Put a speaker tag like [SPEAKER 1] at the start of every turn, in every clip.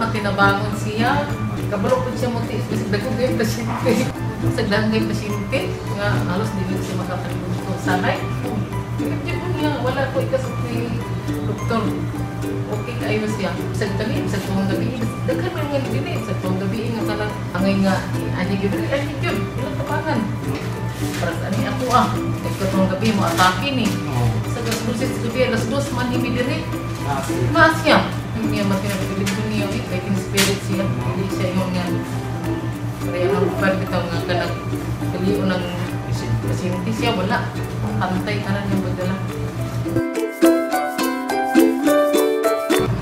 [SPEAKER 1] Tinabangon siya, kabalo po siya mo dagog yung pasyente. Sagdangay pasyente, nga halos dili siya makakalimutan. Sanay, hindi po niya, wala po ikasuti doktor. Okay kayo siya. Isang kami, isang tuwang gabi, daghan mo nga dili, isang tuwang gabi nga kalang angay nga, anyag yun, ilang kapangan. Para sa ani ako isang tuwang gabi mo atake ni. Sa gasbusis gabi, alas 2 man himi diri. Maas siya. Niya matinabilib ko niya, fighting spirit siya. Hindi siya yung nga kaya ang bitaw nga kanag kaliyo ng pasyente siya, wala. Pantay ka na niyang bagdala.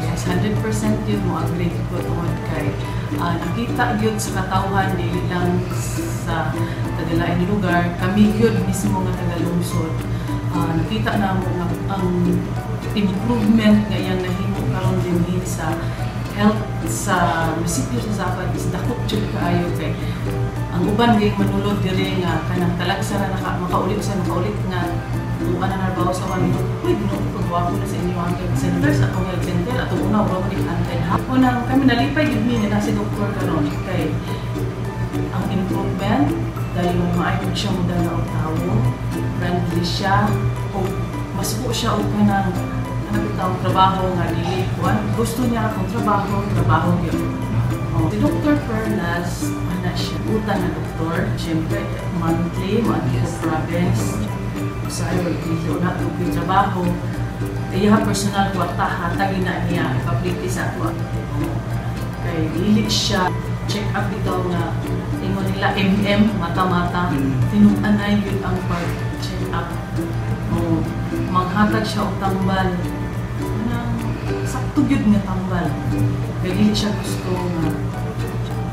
[SPEAKER 2] Yes, 100% yun mo agree ko tungod kay nakita yun sa katawhan dili lang sa kagalain lugar, kami yun mismo nga tagalungsod. Nakita na mo ang improvement ngayon nahimo karon din sa health sa munisipyo sa Zapad is dakot jud kaayo kay ang uban gay manulod diri nga kanang talagsara makaulit nga uban na narbaho sa kanila uy dino ko gwapo na sa inyo ang health center sa akong health center ato una wala ko antay hapon nang kami nalipay gid mi na si doktor karon kay ang improvement dahil maayon siya mudala og tawo friendly siya o mas po siya og kanang ang trabaho nga dili kuan gusto niya akong trabaho gyud. Si Dr. Pernas ana siya utang na doktor, syempre monthly mo sa province sa Iloilo na tugig trabaho. Iya personal kwarta hatag na niya ipapliti sa ato. Kay dili siya check up bitaw nga ingon nila mata-mata tinuanay gyud ang pag check up. Maghatag siya og tambal sakto gyud nga tambal kay dili siya gusto nga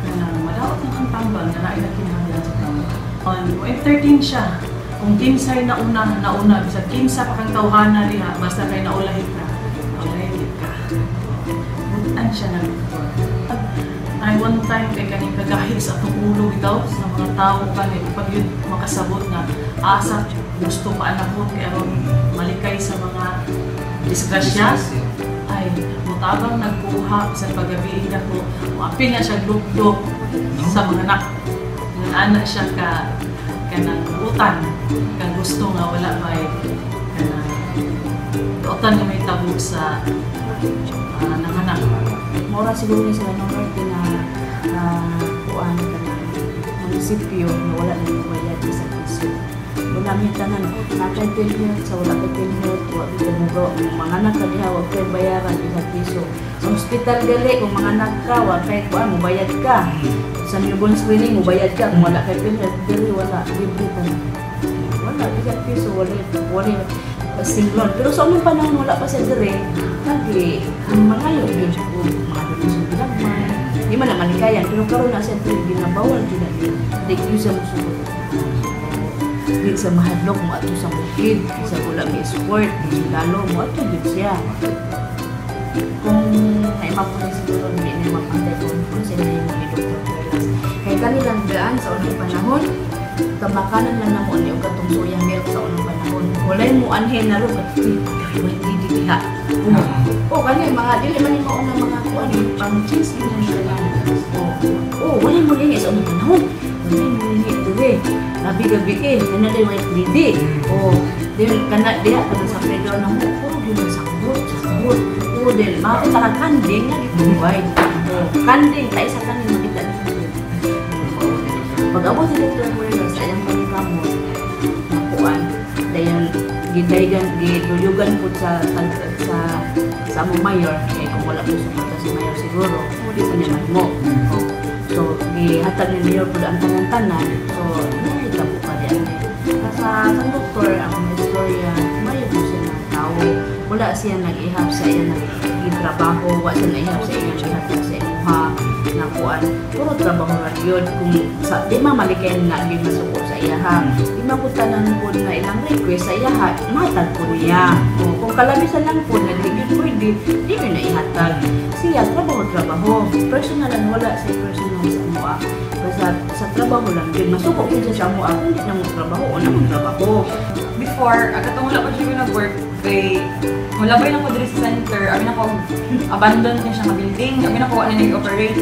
[SPEAKER 2] kanang madaot na ang tambal nga naay kinahanglan sa tambal. On 13 siya kung kinsay nauna bisag kinsa pa kang tawhana diha basta kay naulahit ka butan siya ng doktor. Ay one time kay kaning kagahit sa atong ulo bitaw sa mga tawo kani pag yun makasabot na asa gusto pa anak ko kay aron malikay sa mga disgrasya ay mutabang nagkuha sa paggabi na ko apil na siya glub-glub sa mga anak ng anak siya kanang utan kang gusto nga wala may kanang utan nga may tabo sa nanganak.
[SPEAKER 3] Mura siguro niya sila ng kuan kanang munisipyo na wala na yung bayad sa piso. Gunamit tanan nakay tenure sa wala kay tenure wa bitaw mga anak ka diha wa kay bayaran sa piso. Sa ospital gali kung mga anak ka wa kay kuan mo bayad ka. Sa newborn screening mo bayad ka kung wala kay tenure dili wala libre tanan. Wala sa piso wala singlon. Pero sa unang panahon wala pa siya dire lagi mga yun ko mga donasyon pinagman. Di man naman kaya pero karon na siya dire ginabawal jud di sa musugot. Di sa mahadlok mo ato sa bukid, sa wala may sport, lalo mo ato din siya. Kung naimapulay siguro, hindi na mapantay kung sila yung mga Dr. Pernas. Kaya kanilang daan sa unang panahon, kamakanan lang na mo niyo katong soya milk sa unang panahon. Walay mo anhin na rin, hindi diha. Kani mga dili man yung maunang mga kuan, pang cheese yun na siya lang. Walay mo lingi sa unang panahon. Walay mo lingi dire. Gabi-gabi kanalay white lady. Then kana diha kada sa playground na mo, puro gyud sa sabot. Then makita ka kanding nga dito white. Kanding tay sa kanin makita dito. Pag-abot sa Dr. Pernas sa iyang pagkamot, nakuan dayon gidaygan giduyugan po sa among mayor kay kung wala po suporta si mayor siguro di pa niya mahimo. So gihatag ni mayor pud ang tanan-tanan. So po pa diyan. Sa doktor ang istorya, mayo po siya ng tao. Wala siya nag-ihap sa iya nag-trabaho, wala siya nag-ihap sa iya naghatag sa imuha na na kuan puro trabaho ra yun kung sa di mamalikayan na di masuko sa iyaha di makutanan po na ilang request sa iyaha matag po niya kung kalabisan lang po na di pwede di na ihatag siya trabaho personalan wala sa personal sa mua basta sa trabaho lang din masuko po siya sa mua kung di na mo trabaho o na mo trabaho
[SPEAKER 4] before katong wala pa siya nag-work kay wala ba lang ko diri sa center abi na ko abandon niya siya nga building abi na ko ano nag-operate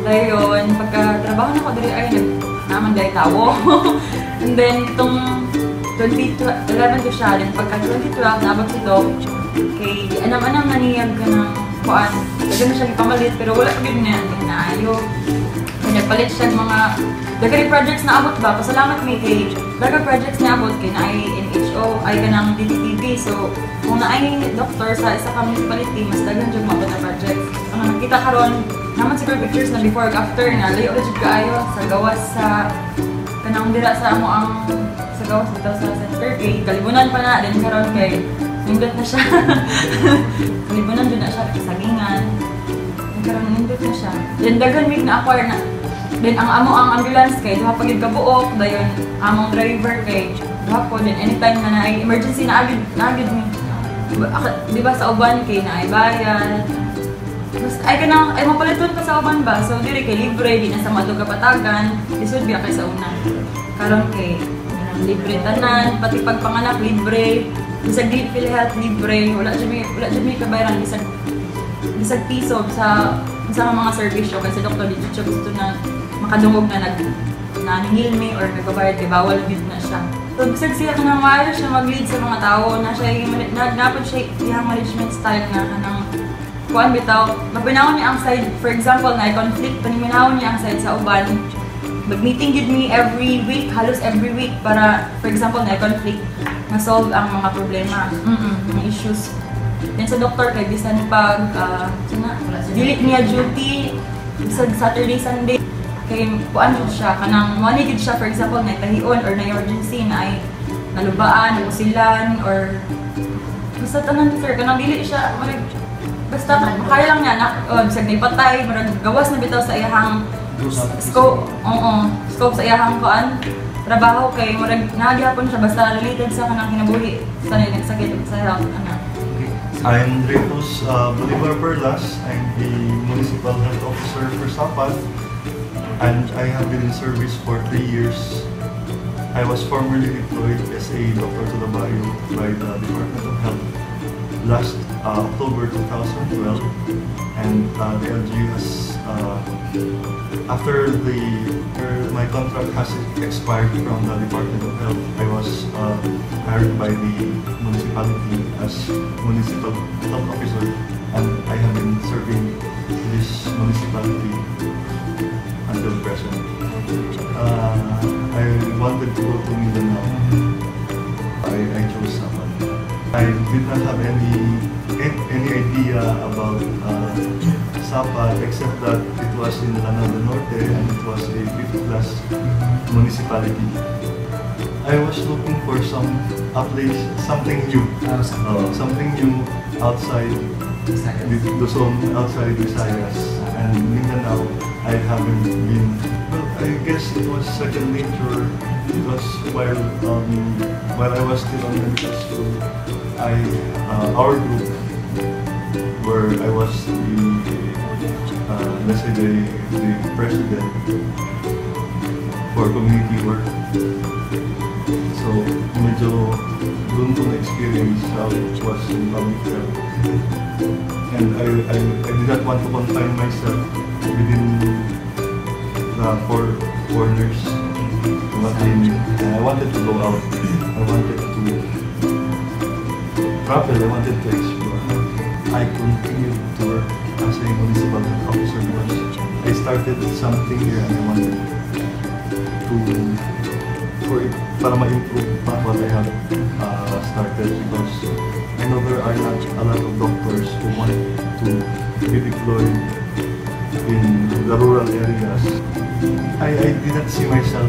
[SPEAKER 4] dayon pagka-trabaho na ko diri ay naman dahil tawo and then itong 2011 ko siya then pagka 2012 naabot si Doc kay anam-anam naniyag ka ng kuan kasi na siya ipamalit pero wala pa gid niya naayo kaya palit siya ng mga dagari projects na abot ba pasalamat mi kay dagari projects na abot kay na NHO ay kanang DTTV so kung naay doctor sa isa ka municipality mas daghan jud mabot na projects ang nakita karon naman siguro pictures na before ug after na layo jud kaayo sa gawas sa kanang dira sa amo ang sa gawas dito sa center kay kalibunan pa na din karon kay nindot na siya kalibunan jud na siya sagingan karon nindot na siya then daghan mig na acquire na then ang amo ang ambulance kay duha pagid ka buok dayon among driver kay duha po then anytime na naay emergency na agad mi di ba sa uban kay naay bayad basta ay kanang ay mapaliton pa sa uban ba so diri kay libre di na sa madug kapatagan lisod biya kay sa una karon kay libre tanan pati pagpanganak libre bisag di PhilHealth libre wala jud mi kabayaran bisag piso sa mga serbisyo kasi doktor di jud gusto na makadungog na naningil mi or nagbabayad kay bawal gid na siya. So bisag siya kanang maayo siya mag-lead sa mga tao na siya napod siya iyang management style na kanang kuan bitaw mapinawon niya ang side for example na conflict paniminawon niya ang side sa uban mag-meeting gid mi every week halos every week para for example na conflict ma-solve ang mga problema mga issues. Then sa doktor kay bisan pag dili niya duty bisag Saturday Sunday kay kuan jud siya kanang money gid siya for example na tahion or na emergency na ay nalubaan nakusilan or basta tanan sir kanang dili siya basta kaya lang niya na bisag naipatay marag gawas na bitaw sa iyang scope scope sa iyang kuan trabaho kay murag naghapon siya basta related sa kanang kinabuhi sa nagsakit sa health ana.
[SPEAKER 5] I'm Reynos Bolivar Perlas. I'm the Municipal Health Officer for Sapad and I have been in service for 3 years. I was formerly employed as a doctor to the barrio by the Department of Health last October 2012 and the LGU has after my contract has expired from the Department of Health, I was hired by the municipality as municipal health officer and I have been serving this municipality until present. I wanted to go to Mindanao. I chose Sapad. I did not have any idea about Sapad except that it was in Lanao del Norte and it was a 5th class municipality. I was looking for something new, something new outside Luzon, outside Visayas, and Mindanao. I haven't been. Well, I guess it was second nature. It was while I was still on medical school. Our group, where I was let's say the president for community work. So medyo doon ko na-experience how it was in public health. And I did not want to confine myself within the four corners of a clinic. I wanted to go out. I wanted to travel. I wanted to explore. I continued to work as a municipal health officer because I started something here and I wanted para ma-improve pa what I have started because I know there are not a lot of doctors who want to be deployed in the rural areas. I did not see myself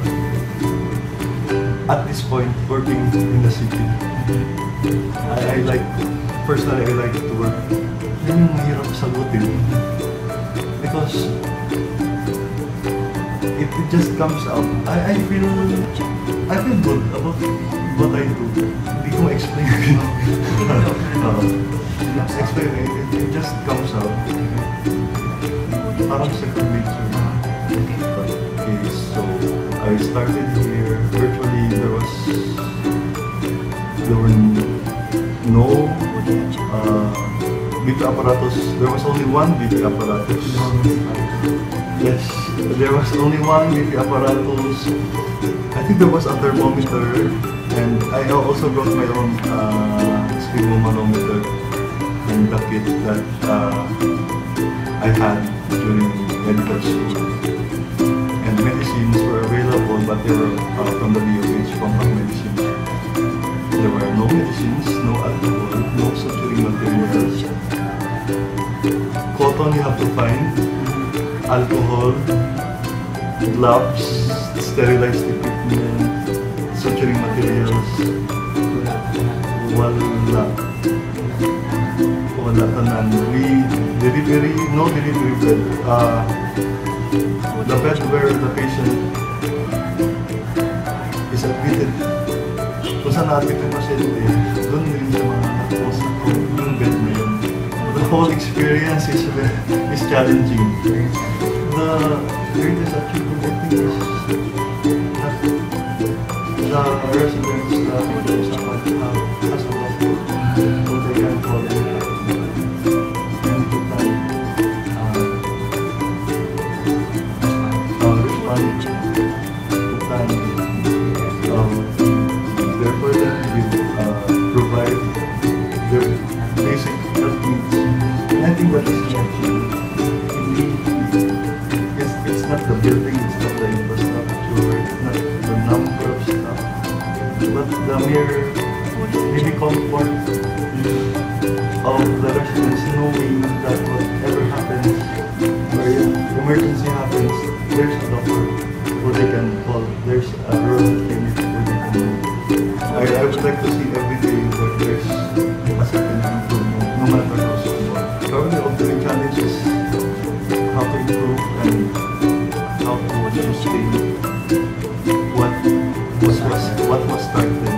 [SPEAKER 5] at this point working in the city. Personally, I like to work. Yun yung mahirap sagutin. because it just comes out. I feel good about what I do. Hindi ko ma-explain. Explain it just comes out. Parang second nature. Okay, so I started here. Virtually there were no BP apparatus. There was only one BP apparatus. Yes, there was only one BP apparatus. I think there was a thermometer, and I also brought my own sphygmomanometer and the kit that I had during medical school. And medicines were available, but they were from the DOH, compact medicines. There were no medicines, no alcohol, no suturing materials. Cotton you have to find, alcohol, gloves, sterilized equipment, suturing materials. Wala tanan. No delivery bed. The bed where the patient is admitted. Kung saan na-admit yung pasyente, doon rin siya mga nakapos yung bed na yun. The whole experience is challenging. The greatest achievement, I think, is that the residents that someone has a lot so they can call it and to time respond to time. Therefore, then we provide their basic health needs. And I think that is the achievement. It's not the building, it's not the infrastructure, it's not the number of stuff, but the mere maybe comfort of the residents knowing that whatever happens, or if emergency happens, there's a doctor who they can call, there's a rural clinic where they can go. I would like to see every day that there's a certain improvement, no matter how small. Probably the ultimate challenge is how to improve and how to sustain what was started.